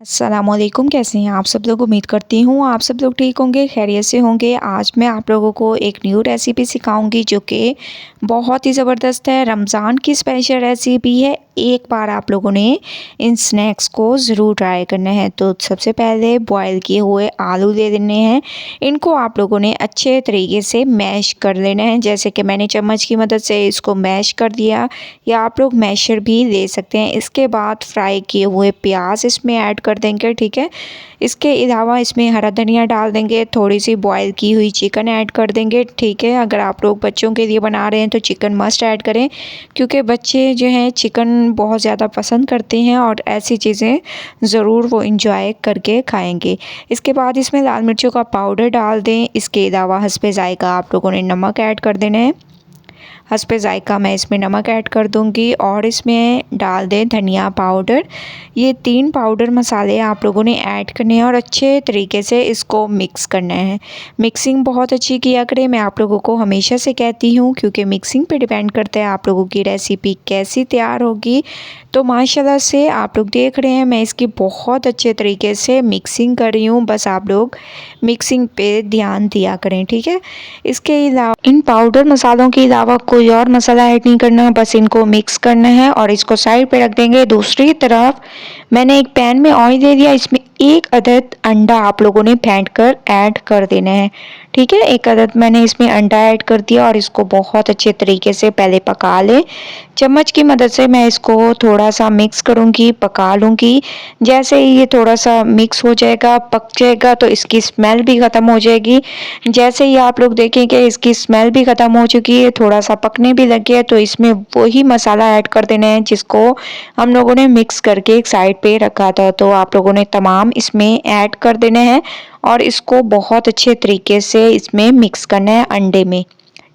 अस्सलामुअलैकुम, कैसे हैं आप सब लोग। उम्मीद करती हूँ आप सब लोग ठीक होंगे, खैरियत से होंगे। आज मैं आप लोगों को एक न्यू रेसिपी सिखाऊंगी जो कि बहुत ही ज़बरदस्त है। रमज़ान की स्पेशल रेसिपी है। एक बार आप लोगों ने इन स्नैक्स को ज़रूर ट्राई करना है। तो सबसे पहले बॉयल किए हुए आलू ले लेने हैं। इनको आप लोगों ने अच्छे तरीके से मैश कर लेना है, जैसे कि मैंने चम्मच की मदद से इसको मैश कर दिया, या आप लोग मैशर भी ले सकते हैं। इसके बाद फ्राई किए हुए प्याज इसमें ऐड कर देंगे, ठीक है। इसके अलावा इसमें हरा धनिया डाल देंगे, थोड़ी सी बॉयल की हुई चिकन ऐड कर देंगे, ठीक है। अगर आप लोग बच्चों के लिए बना रहे हैं तो चिकन मस्ट ऐड करें, क्योंकि बच्चे जो हैं चिकन बहुत ज़्यादा पसंद करते हैं और ऐसी चीज़ें ज़रूर वो इंजॉय करके खाएंगे। इसके बाद इसमें लाल मिर्चों का पाउडर डाल दें। इसके अलावा हस्बे ज़ायका आप लोगों ने नमक ऐड कर देना है। हस्बे ज़ायका मैं इसमें नमक ऐड कर दूंगी और इसमें डाल दें धनिया पाउडर। ये 3 पाउडर मसाले आप लोगों ने ऐड करने हैं और अच्छे तरीके से इसको मिक्स करना है। मिक्सिंग बहुत अच्छी किया करें, मैं आप लोगों को हमेशा से कहती हूँ, क्योंकि मिक्सिंग पे डिपेंड करता है आप लोगों की रेसिपी कैसी तैयार होगी। तो माशाल्लाह से आप लोग देख रहे हैं मैं इसकी बहुत अच्छे तरीके से मिक्सिंग कर रही हूँ। बस आप लोग मिक्सिंग पे ध्यान दिया करें, ठीक है। इसके अलावा इन पाउडर मसालों के अलावा कोई और मसाला ऐड नहीं करना, बस इनको मिक्स करना है और इसको साइड पे रख देंगे। दूसरी तरफ मैंने एक पैन में ऑयल दे दिया, इसमें 1 अदद अंडा आप लोगों ने फेंट कर ऐड कर देना है, ठीक है। 1 अदद मैंने इसमें अंडा ऐड कर दिया और इसको बहुत अच्छे तरीके से पहले पका लें। चम्मच की मदद से मैं इसको थोड़ा सा मिक्स करूँगी, पका लूँगी। जैसे ही ये थोड़ा सा मिक्स हो जाएगा, पक जाएगा, तो इसकी स्मेल भी ख़त्म हो जाएगी। जैसे ही आप लोग देखें कि इसकी स्मेल भी ख़त्म हो चुकी है, थोड़ा सा पकने भी लग गया, तो इसमें वही मसाला ऐड कर देना है जिसको हम लोगों ने मिक्स करके एक साइड पे रखा था। तो आप लोगों ने तमाम इसमें ऐड कर देना है और इसको बहुत अच्छे तरीके से इसमें मिक्स करना है अंडे में,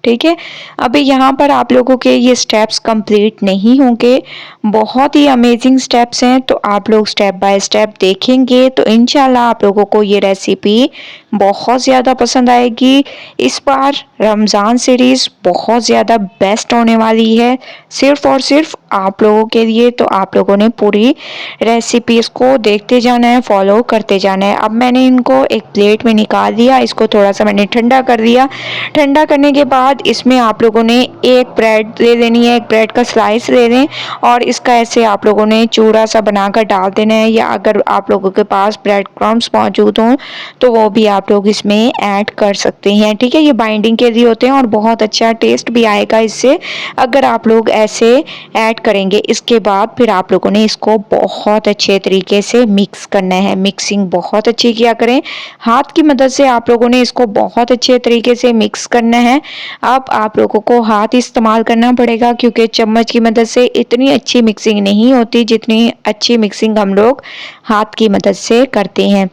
ठीक है। अभी यहाँ पर आप लोगों के ये स्टेप्स कंप्लीट नहीं होंगे, बहुत ही अमेजिंग स्टेप्स हैं। तो आप लोग स्टेप बाय स्टेप देखेंगे तो इंशाल्लाह आप लोगों को ये रेसिपी बहुत ज़्यादा पसंद आएगी। इस बार रमज़ान सीरीज़ बहुत ज़्यादा बेस्ट होने वाली है, सिर्फ़ और सिर्फ आप लोगों के लिए। तो आप लोगों ने पूरी रेसिपीज़ को देखते जाना है, फॉलो करते जाना है। अब मैंने इनको एक प्लेट में निकाल दिया, इसको थोड़ा सा मैंने ठंडा कर दिया। ठंडा करने के बाद इसमें आप लोगों ने एक ब्रेड ले लेनी है, एक ब्रेड का स्लाइस ले लें और इसका ऐसे आप लोगों ने चूरा सा बनाकर डाल देना है, या अगर आप लोगों के पास ब्रेड क्रम्स मौजूद हों तो वो भी आप लोग इसमें ऐड कर सकते हैं, ठीक है। ये बाइंडिंग के लिए होते हैं और बहुत अच्छा टेस्ट भी आएगा इससे, अगर आप लोग ऐसे ऐड करेंगे। इसके बाद फिर आप लोगों ने इसको बहुत अच्छे तरीके से मिक्स करना है। मिक्सिंग बहुत अच्छी किया करें, हाथ की मदद से आप लोगों ने इसको बहुत अच्छे तरीके से मिक्स करना है। अब आप लोगों को हाथ इस्तेमाल करना पड़ेगा, क्योंकि चम्मच की मदद से इतनी अच्छी मिक्सिंग नहीं होती जितनी अच्छी मिक्सिंग हम लोग हाथ की मदद से करते हैं।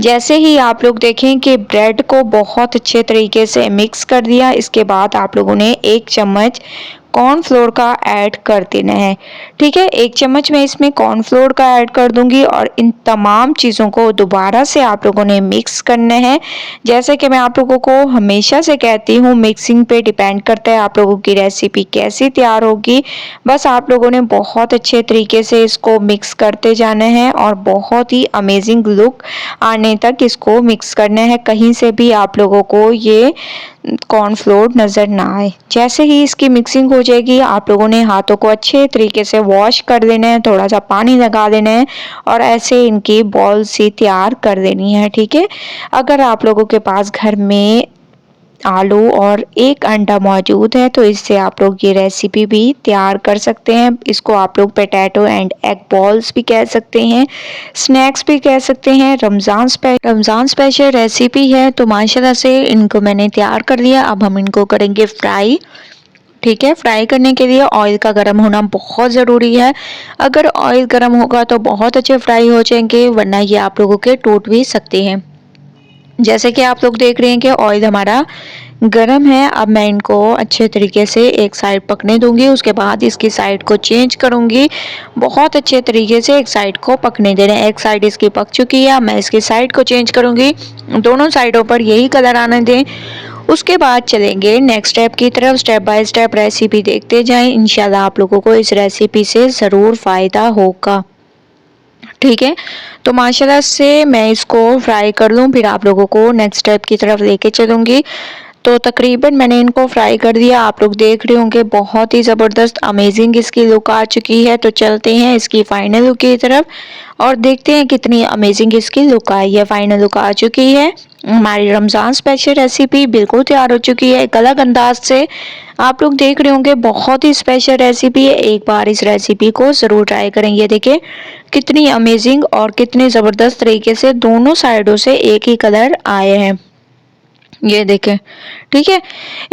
जैसे ही आप लोग देखें कि ब्रेड को बहुत अच्छे तरीके से मिक्स कर दिया, इसके बाद आप लोगों ने 1 चम्मच कॉर्नफ्लोर का ऐड कर देना है, ठीक है। 1 चम्मच मैं इसमें कॉर्नफ्लोर का ऐड कर दूंगी और इन तमाम चीज़ों को दोबारा से आप लोगों ने मिक्स करना है। जैसे कि मैं आप लोगों को हमेशा से कहती हूँ, मिक्सिंग पे डिपेंड करता है आप लोगों की रेसिपी कैसी तैयार होगी। बस आप लोगों ने बहुत अच्छे तरीके से इसको मिक्स करते जाना है और बहुत ही अमेजिंग लुक आने तक इसको मिक्स करना है। कहीं से भी आप लोगों को ये कॉर्नफ्लोर नज़र ना आए। जैसे ही इसकी मिक्सिंग हो जाएगी, आप लोगों ने हाथों को अच्छे तरीके से वॉश कर लेना है, थोड़ा सा पानी लगा देना है और ऐसे इनकी बॉल सी तैयार कर देनी है, ठीक है। अगर आप लोगों के पास घर में आलू और 1 अंडा मौजूद है तो इससे आप लोग ये रेसिपी भी तैयार कर सकते हैं। इसको आप लोग पोटैटो एंड एग बॉल्स भी कह सकते हैं, स्नैक्स भी कह सकते हैं। रमज़ान स्पेशल रेसिपी है, तो माशाल्लाह से इनको मैंने तैयार कर लिया। अब हम इनको करेंगे फ्राई, ठीक है। फ्राई करने के लिए ऑयल का गर्म होना बहुत ज़रूरी है। अगर ऑयल गर्म होगा तो बहुत अच्छे फ्राई हो जाएंगे, वरना ये आप लोगों के टूट भी सकते हैं। जैसे कि आप लोग देख रहे हैं कि ऑयल हमारा गरम है। अब मैं इनको अच्छे तरीके से एक साइड पकने दूंगी, उसके बाद इसकी साइड को चेंज करूंगी। बहुत अच्छे तरीके से एक साइड को पकने दे रहे हैं। एक साइड इसकी पक चुकी है, मैं इसकी साइड को चेंज करूंगी। दोनों साइडों पर यही कलर आने दें, उसके बाद चलेंगे नेक्स्ट स्टेप की तरफ। स्टेप बाय स्टेप रेसिपी देखते जाएं, इंशाल्लाह आप लोगों को इस रेसिपी से ज़रूर फ़ायदा होगा, ठीक है। तो माशाल्लाह से मैं इसको फ्राई कर लूँ, फिर आप लोगों को नेक्स्ट स्टेप की तरफ लेके चलूँगी। तो तकरीबन मैंने इनको फ्राई कर दिया, आप लोग देख रहे होंगे बहुत ही ज़बरदस्त अमेजिंग इसकी लुक आ चुकी है। तो चलते हैं इसकी फाइनल लुक की तरफ और देखते हैं कितनी अमेजिंग इसकी लुक आई है। फाइनल लुक आ चुकी है, हमारी रमज़ान स्पेशल रेसिपी बिल्कुल तैयार हो चुकी है एक अलग अंदाज से। आप लोग देख रहे होंगे बहुत ही स्पेशल रेसिपी है, एक बार इस रेसिपी को ज़रूर ट्राई करें। ये देखें कितनी अमेजिंग और कितने ज़बरदस्त तरीके से दोनों साइडों से एक ही कलर आए हैं, ये देखें। ठीक है,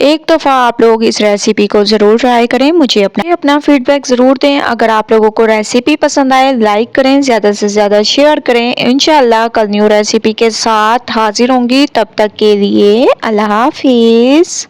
एक दफ़ा आप लोग इस रेसिपी को ज़रूर ट्राई करें, मुझे अपना फीडबैक ज़रूर दें। अगर आप लोगों को रेसिपी पसंद आए लाइक करें, ज़्यादा से ज़्यादा शेयर करें। इंशाल्लाह कल न्यू रेसिपी के साथ हाजिर होंगी, तब तक के लिए अल्लाह हाफिज़।